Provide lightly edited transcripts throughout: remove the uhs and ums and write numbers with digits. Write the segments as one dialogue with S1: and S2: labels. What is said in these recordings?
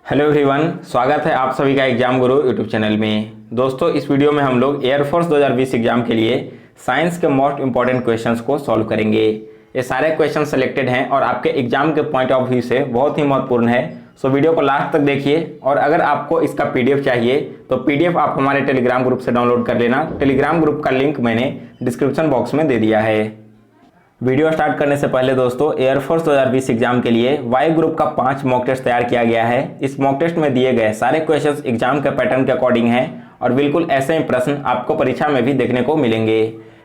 S1: Hello everyone, स्वागत है आप सभी का एग्जाम गुरु यूट्यूब चैनल में। दोस्तों, इस वीडियो में हम लोग एयरफोर्स 2020 एग्जाम के लिए साइंस के मोस्ट इंपॉर्टेंट क्वेश्चंस को सॉल्व करेंगे। ये सारे क्वेश्चन सेलेक्टेड हैं और आपके एग्जाम के पॉइंट ऑफ व्यू से बहुत ही महत्वपूर्ण है। सो वीडियो को लास्ट तक देखिए और अगर आपको इसका पीडीएफ चाहिए तो पीडीएफ आप हमारे टेलीग्राम ग्रुप से डाउनलोड कर लेना। टेलीग्राम ग्रुप का लिंक मैंने डिस्क्रिप्शन बॉक्स में दे दिया है। वीडियो स्टार्ट करने से पहले दोस्तों, एयरफोर्स 2020 एग्जाम के लिए वाई ग्रुप का 5 मॉक टेस्ट तैयार किया गया है। इस मॉक टेस्ट में दिए गए सारे क्वेश्चंस एग्जाम के पैटर्न के अकॉर्डिंग हैं और बिल्कुल ऐसे ही प्रश्न आपको परीक्षा में भी देखने को मिलेंगे।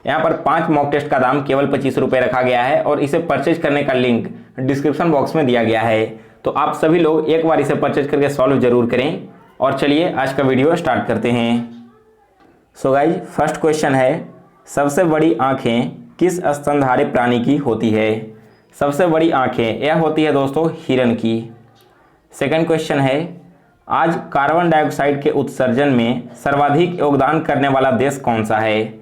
S1: यहाँ पर 5 मॉक टेस्ट का दाम केवल 25 रुपये रखा गया है और इसे परचेज करने का लिंक डिस्क्रिप्शन बॉक्स में दिया गया है। तो आप सभी लोग एक बार इसे परचेज करके सॉल्व जरूर करें। और चलिए आज का वीडियो स्टार्ट करते हैं। सो गाइज, फर्स्ट क्वेश्चन है, सबसे बड़ी आंखें किस स्तनधारी प्राणी की होती है? सबसे बड़ी आंखें यह होती है दोस्तों हिरन की। सेकंड क्वेश्चन है, आज कार्बन डाइऑक्साइड के उत्सर्जन में सर्वाधिक योगदान करने वाला देश कौन सा है?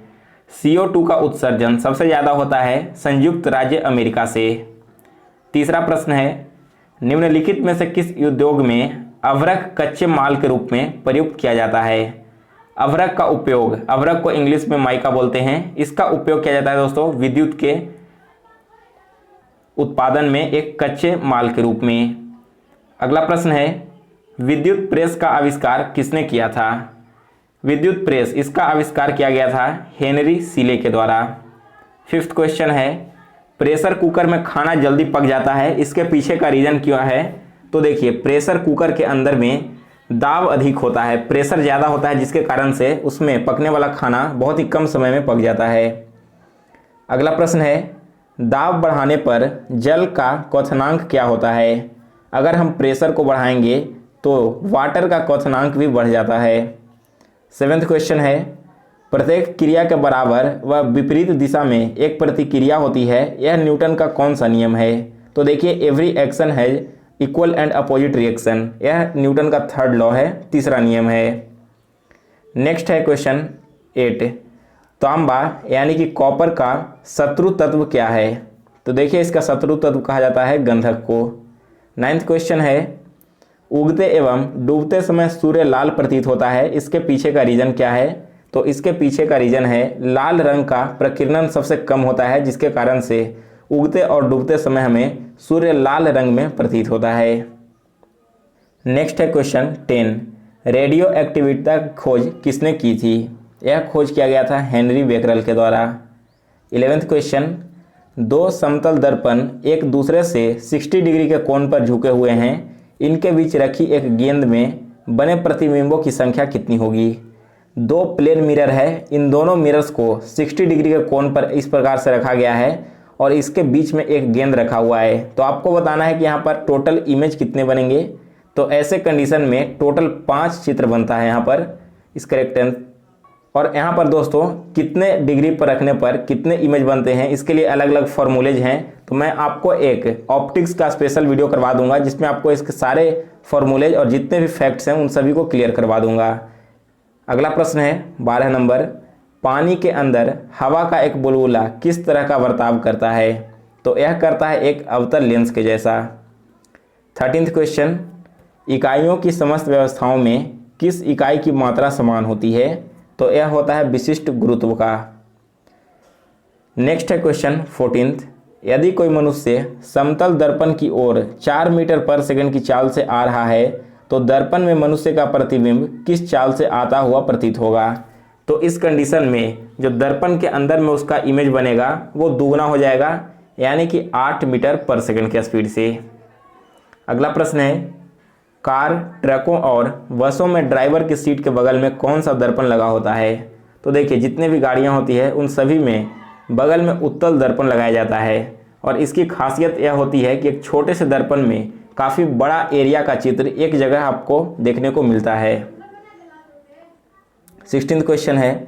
S1: CO2 का उत्सर्जन सबसे ज़्यादा होता है संयुक्त राज्य अमेरिका से। तीसरा प्रश्न है, निम्नलिखित में से किस उद्योग में अभ्रक कच्चे माल के रूप में प्रयुक्त किया जाता है? अभ्रक का उपयोग, अभ्रक को इंग्लिश में माइका बोलते हैं, इसका उपयोग किया जाता है दोस्तों विद्युत के उत्पादन में एक कच्चे माल के रूप में। अगला प्रश्न है, विद्युत प्रेस का आविष्कार किसने किया था? विद्युत प्रेस, इसका आविष्कार किया गया था हेनरी सीले के द्वारा। फिफ्थ क्वेश्चन है, प्रेशर कुकर में खाना जल्दी पक जाता है, इसके पीछे का रीजन क्या है? तो देखिए, प्रेशर कुकर के अंदर में दाब अधिक होता है, प्रेशर ज़्यादा होता है, जिसके कारण से उसमें पकने वाला खाना बहुत ही कम समय में पक जाता है। अगला प्रश्न है, दाब बढ़ाने पर जल का क्वथनांक क्या होता है? अगर हम प्रेशर को बढ़ाएंगे तो वाटर का क्वथनांक भी बढ़ जाता है। सेवेंथ क्वेश्चन है, प्रत्येक क्रिया के बराबर व विपरीत दिशा में एक प्रतिक्रिया होती है, यह न्यूटन का कौन सा नियम है? तो देखिए, every action has equal and opposite reaction, यह न्यूटन का थर्ड लॉ है, तीसरा नियम है। नेक्स्ट है क्वेश्चन 8, तांबा यानी कि कॉपर का शत्रु तत्व क्या है? तो देखिए, इसका शत्रु तत्व कहा जाता है गंधक को। 9th क्वेश्चन है, उगते एवं डूबते समय सूर्य लाल प्रतीत होता है, इसके पीछे का रीजन क्या है? तो इसके पीछे का रीजन है लाल रंग का प्रकीर्णन सबसे कम होता है, जिसके कारण से उगते और डूबते समय हमें सूर्य लाल रंग में प्रतीत होता है। नेक्स्ट है क्वेश्चन 10, रेडियो एक्टिविटी का खोज किसने की थी? यह खोज किया गया था हेनरी बेकरल के द्वारा। 11th क्वेश्चन, दो समतल दर्पण एक दूसरे से 60 डिग्री के कोण पर झुके हुए हैं, इनके बीच रखी एक गेंद में बने प्रतिबिंबों की संख्या कितनी होगी? 2 प्लेन मिरर है, इन दोनों मिरर्स को 60 डिग्री के कोण पर इस प्रकार से रखा गया है और इसके बीच में एक गेंद रखा हुआ है। तो आपको बताना है कि यहाँ पर टोटल इमेज कितने बनेंगे। तो ऐसे कंडीशन में टोटल 5 चित्र बनता है यहाँ पर इस करेक्ट आंसर। और यहाँ पर दोस्तों कितने डिग्री पर रखने पर कितने इमेज बनते हैं, इसके लिए अलग अलग फॉर्मूलेज हैं। तो मैं आपको एक ऑप्टिक्स का स्पेशल वीडियो करवा दूंगा, जिसमें आपको इसके सारे फॉर्मूलेज और जितने भी फैक्ट्स हैं उन सभी को क्लियर करवा दूंगा। अगला प्रश्न है 12 नंबर, पानी के अंदर हवा का एक बुलबुला किस तरह का बर्ताव करता है? तो यह करता है एक अवतल लेंस के जैसा। 13th क्वेश्चन, इकाइयों की समस्त व्यवस्थाओं में किस इकाई की मात्रा समान होती है? तो यह होता है विशिष्ट गुरुत्व का। नेक्स्ट है क्वेश्चन 14th, यदि कोई मनुष्य समतल दर्पण की ओर 4 मीटर पर सेकंड की चाल से आ रहा है तो दर्पण में मनुष्य का प्रतिबिंब किस चाल से आता हुआ प्रतीत होगा? तो इस कंडीशन में जो दर्पण के अंदर में उसका इमेज बनेगा वो दुगना हो जाएगा, यानी कि 8 मीटर पर सेकंड की स्पीड से। अगला प्रश्न है, कार, ट्रकों और बसों में ड्राइवर की सीट के बगल में कौन सा दर्पण लगा होता है? तो देखिए, जितने भी गाड़ियां होती है उन सभी में बगल में उत्तल दर्पण लगाया जाता है और इसकी खासियत यह होती है कि एक छोटे से दर्पण में काफ़ी बड़ा एरिया का चित्र एक जगह आपको देखने को मिलता है। 16th क्वेश्चन है,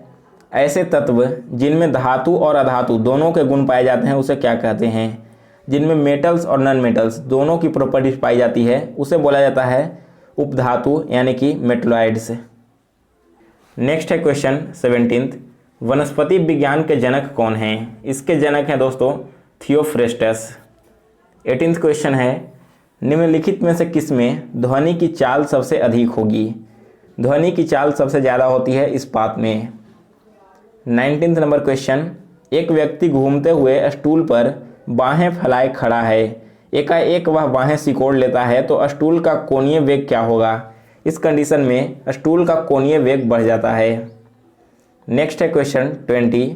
S1: ऐसे तत्व जिनमें धातु और अधातु दोनों के गुण पाए जाते हैं उसे क्या कहते हैं? जिनमें मेटल्स और नॉन मेटल्स दोनों की प्रॉपर्टीज पाई जाती है उसे बोला जाता है उपधातु यानी कि मेटलॉइड्स। नेक्स्ट है क्वेश्चन 17th, वनस्पति विज्ञान के जनक कौन हैं? इसके जनक हैं दोस्तों थियोफ्रेस्टस। 18th क्वेश्चन है, निम्नलिखित में से किस में ध्वनि की चाल सबसे अधिक होगी? ध्वनि की चाल सबसे ज़्यादा होती है इस्पात में। 19 नंबर क्वेश्चन, एक व्यक्ति घूमते हुए स्टूल पर बाहें फैलाए खड़ा है, एकाएक वह बाहें सिकोड़ लेता है तो स्टूल का कोणीय वेग क्या होगा? इस कंडीशन में स्टूल का कोणीय वेग बढ़ जाता है। नेक्स्ट है क्वेश्चन 20,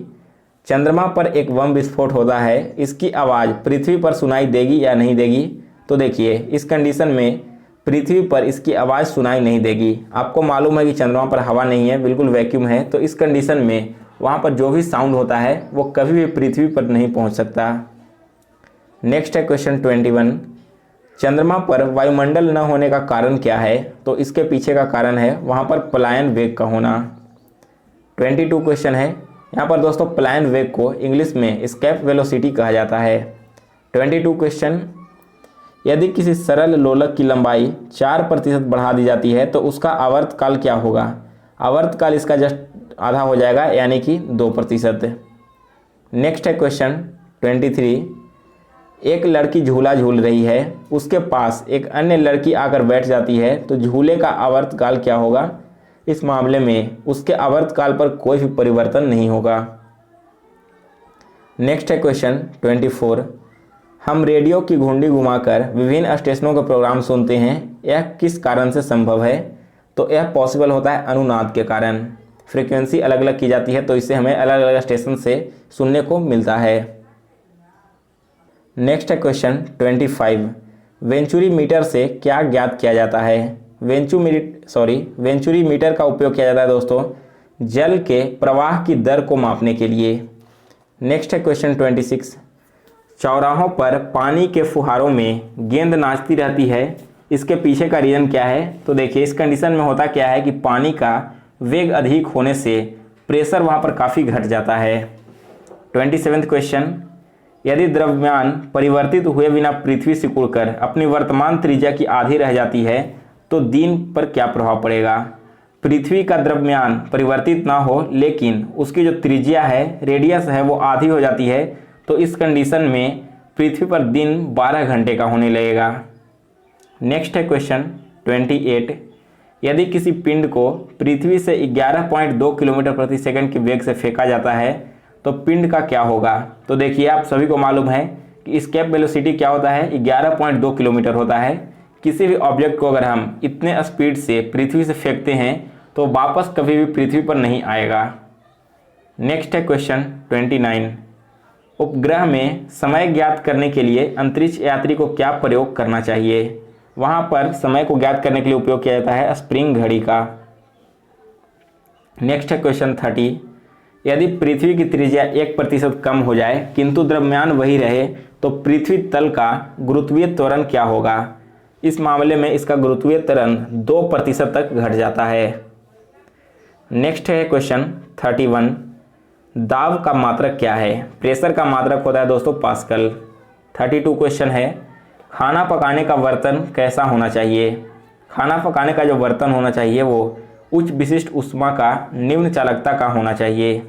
S1: चंद्रमा पर एक बम विस्फोट होता है, इसकी आवाज़ पृथ्वी पर सुनाई देगी या नहीं देगी? तो देखिए इस कंडीशन में पृथ्वी पर इसकी आवाज़ सुनाई नहीं देगी। आपको मालूम है कि चंद्रमा पर हवा नहीं है, बिल्कुल वैक्यूम है, तो इस कंडीशन में वहाँ पर जो भी साउंड होता है वो कभी भी पृथ्वी पर नहीं पहुँच सकता। नेक्स्ट है क्वेश्चन 21, चंद्रमा पर वायुमंडल न होने का कारण क्या है? तो इसके पीछे का कारण है वहाँ पर पलायन वेग का होना। 22 क्वेश्चन है, यहाँ पर दोस्तों पलायन वेग को इंग्लिश में एस्केप वेलोसिटी कहा जाता है। 22 क्वेश्चन, यदि किसी सरल लोलक की लंबाई 4% बढ़ा दी जाती है तो उसका आवर्तकाल क्या होगा? आवर्तकाल इसका जस्ट आधा हो जाएगा, यानी कि 2%। नेक्स्ट है क्वेश्चन 23, एक लड़की झूला झूल रही है, उसके पास एक अन्य लड़की आकर बैठ जाती है तो झूले का आवर्तकाल क्या होगा? इस मामले में उसके आवर्तकाल पर कोई भी परिवर्तन नहीं होगा। नेक्स्ट है क्वेश्चन 24, हम रेडियो की घुंडी घुमाकर विभिन्न स्टेशनों के प्रोग्राम सुनते हैं, यह किस कारण से संभव है? तो यह पॉसिबल होता है अनुनाद के कारण। फ्रीक्वेंसी अलग अलग की जाती है तो इससे हमें अलग अलग स्टेशन से सुनने को मिलता है। नेक्स्ट है क्वेश्चन 25, वेंचुरी मीटर से क्या ज्ञात किया जाता है? वेंचुरी मीटर का उपयोग किया जाता है दोस्तों जल के प्रवाह की दर को मापने के लिए। नेक्स्ट है क्वेश्चन 26, चौराहों पर पानी के फुहारों में गेंद नाचती रहती है, इसके पीछे का रीज़न क्या है? तो देखिए इस कंडीशन में होता क्या है कि पानी का वेग अधिक होने से प्रेशर वहाँ पर काफ़ी घट जाता है। 27वां क्वेश्चन, यदि द्रव्यमान परिवर्तित हुए बिना पृथ्वी से सिकुड़कर अपनी वर्तमान त्रिज्या की आधी रह जाती है तो दिन पर क्या प्रभाव पड़ेगा? पृथ्वी का द्रव्यमान परिवर्तित ना हो लेकिन उसकी जो त्रिज्या है, रेडियस है, वो आधी हो जाती है तो इस कंडीशन में पृथ्वी पर दिन 12 घंटे का होने लगेगा। नेक्स्ट है क्वेश्चन 28, यदि किसी पिंड को पृथ्वी से 11.2 किलोमीटर प्रति सेकंड के वेग से फेंका जाता है तो पिंड का क्या होगा? तो देखिए आप सभी को मालूम है कि एस्केप वेलोसिटी क्या होता है, 11.2 किलोमीटर होता है। किसी भी ऑब्जेक्ट को अगर हम इतने स्पीड से पृथ्वी से फेंकते हैं तो वापस कभी भी पृथ्वी पर नहीं आएगा। नेक्स्ट है क्वेश्चन 29, उपग्रह में समय ज्ञात करने के लिए अंतरिक्ष यात्री को क्या प्रयोग करना चाहिए? वहाँ पर समय को ज्ञात करने के लिए उपयोग किया जाता है स्प्रिंग घड़ी का। नेक्स्ट है क्वेश्चन 30, यदि पृथ्वी की त्रिज्या 1% कम हो जाए किंतु द्रव्यमान वही रहे तो पृथ्वी तल का गुरुत्वीय त्वरण क्या होगा? इस मामले में इसका गुरुत्वीय त्वरण 2% तक घट जाता है। नेक्स्ट है क्वेश्चन 31, दाब का मात्रक क्या है? प्रेशर का मात्रक होता है दोस्तों पास्कल। 32 क्वेश्चन है, खाना पकाने का बर्तन कैसा होना चाहिए? खाना पकाने का जो बर्तन होना चाहिए वो उच्च विशिष्ट ऊष्मा का निम्न चालकता का होना चाहिए।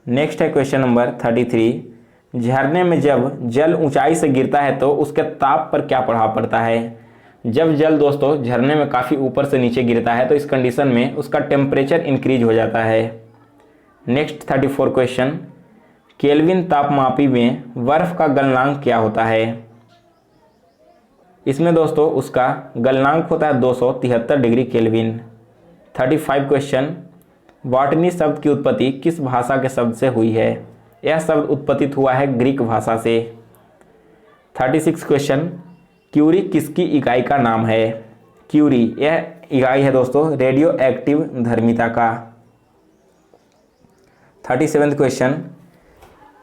S1: नेक्स्ट है क्वेश्चन नंबर 33, झरने में जब जल ऊंचाई से गिरता है तो उसके ताप पर क्या प्रभाव पड़ता है? जब जल दोस्तों झरने में काफ़ी ऊपर से नीचे गिरता है तो इस कंडीशन में उसका टेम्परेचर इंक्रीज हो जाता है। नेक्स्ट 34 क्वेश्चन, केल्विन तापमापी में बर्फ का गलनांक क्या होता है? इसमें दोस्तों उसका गलनांक होता है 273 डिग्री केल्विन। 35 क्वेश्चन, बॉटनी शब्द की उत्पत्ति किस भाषा के शब्द से हुई है? यह शब्द उत्पत्तित हुआ है ग्रीक भाषा से। 36 क्वेश्चन, क्यूरी किसकी इकाई का नाम है? क्यूरी यह इकाई है दोस्तों रेडियो एक्टिव धर्मिता का। 37वां क्वेश्चन,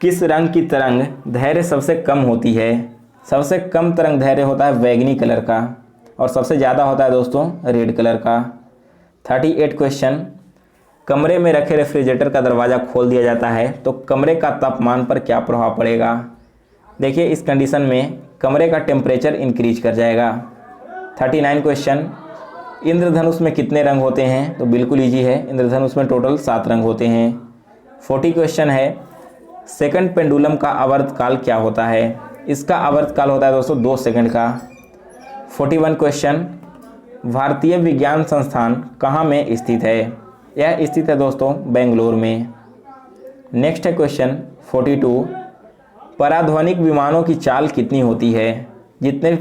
S1: किस रंग की तरंग धैर्य सबसे कम होती है? सबसे कम तरंग धैर्य होता है बैगनी कलर का और सबसे ज़्यादा होता है दोस्तों रेड कलर का। 38 क्वेश्चन, कमरे में रखे रेफ्रिजरेटर का दरवाज़ा खोल दिया जाता है तो कमरे का तापमान पर क्या प्रभाव पड़ेगा? देखिए इस कंडीशन में कमरे का टेम्परेचर इंक्रीज कर जाएगा। 39 क्वेश्चन, इंद्रधनुष में कितने रंग होते हैं? तो बिल्कुल ईजी है, इंद्रधनुष में टोटल 7 रंग होते हैं। 40 क्वेश्चन है, सेकंड पेंडुलम का आवर्तकाल क्या होता है? इसका आवर्तकाल होता है दोस्तों 2 सेकंड का। 41 क्वेश्चन, भारतीय विज्ञान संस्थान कहाँ में स्थित है? यह स्थित है दोस्तों बेंगलोर में। नेक्स्ट है क्वेश्चन 42, पराध्वनिक विमानों की चाल कितनी होती है? जितने भी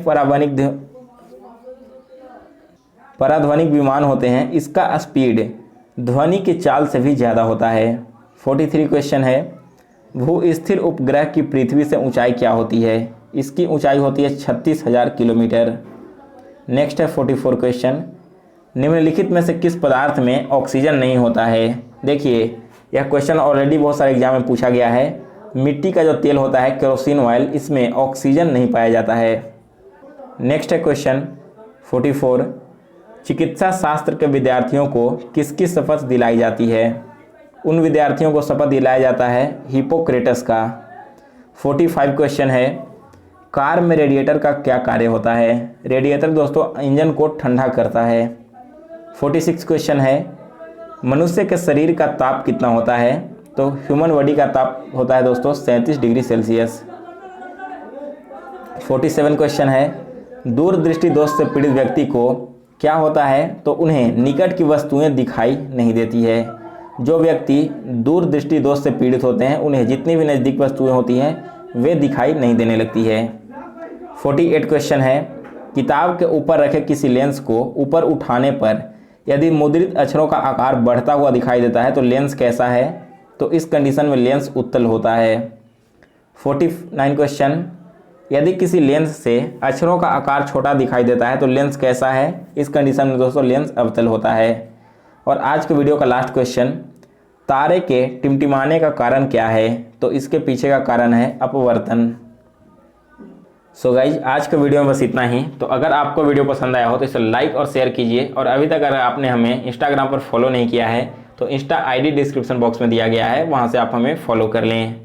S1: पराध्वनिक विमान होते हैं इसका स्पीड ध्वनि की चाल से भी ज़्यादा होता है। 43 क्वेश्चन है, भू-स्थिर उपग्रह की पृथ्वी से ऊंचाई क्या होती है? इसकी ऊंचाई होती है 36,000 किलोमीटर। नेक्स्ट है 44 क्वेश्चन, निम्नलिखित में से किस पदार्थ में ऑक्सीजन नहीं होता है? देखिए यह क्वेश्चन ऑलरेडी बहुत सारे एग्जाम में पूछा गया है। मिट्टी का जो तेल होता है केरोसिन ऑयल, इसमें ऑक्सीजन नहीं पाया जाता है। नेक्स्ट है क्वेश्चन 44, चिकित्सा शास्त्र के विद्यार्थियों को किसकी शपथ दिलाई जाती है? उन विद्यार्थियों को शपथ दिलाया जाता है हिपोक्रेटस का। 45 क्वेश्चन है, कार में रेडिएटर का क्या कार्य होता है? रेडिएटर दोस्तों इंजन को ठंडा करता है। 46 क्वेश्चन है, मनुष्य के शरीर का ताप कितना होता है? तो ह्यूमन बॉडी का ताप होता है दोस्तों 37 डिग्री सेल्सियस। 47 क्वेश्चन है, दूरदृष्टि दोष से पीड़ित व्यक्ति को क्या होता है? तो उन्हें निकट की वस्तुएं दिखाई नहीं देती है। जो व्यक्ति दूरदृष्टि दोष से पीड़ित होते हैं उन्हें जितनी भी नज़दीक वस्तुएं होती हैं वे दिखाई नहीं देने लगती है। 48 क्वेश्चन है, किताब के ऊपर रखे किसी लेंस को ऊपर उठाने पर यदि मुद्रित अक्षरों का आकार बढ़ता हुआ दिखाई देता है तो लेंस कैसा है? तो इस कंडीशन में लेंस उत्तल होता है। 49 क्वेश्चन, यदि किसी लेंस से अक्षरों का आकार छोटा दिखाई देता है तो लेंस कैसा है? इस कंडीशन में दोस्तों लेंस अवतल होता है। और आज के वीडियो का लास्ट क्वेश्चन, तारे के टिमटिमाने का कारण क्या है? तो इसके पीछे का कारण है अपवर्तन। सो गाइज आज के वीडियो में बस इतना ही। तो अगर आपको वीडियो पसंद आया हो तो इसे लाइक और शेयर कीजिए। और अभी तक अगर आपने हमें इंस्टाग्राम पर फॉलो नहीं किया है तो इंस्टा आईडी डिस्क्रिप्शन बॉक्स में दिया गया है, वहाँ से आप हमें फॉलो कर लें।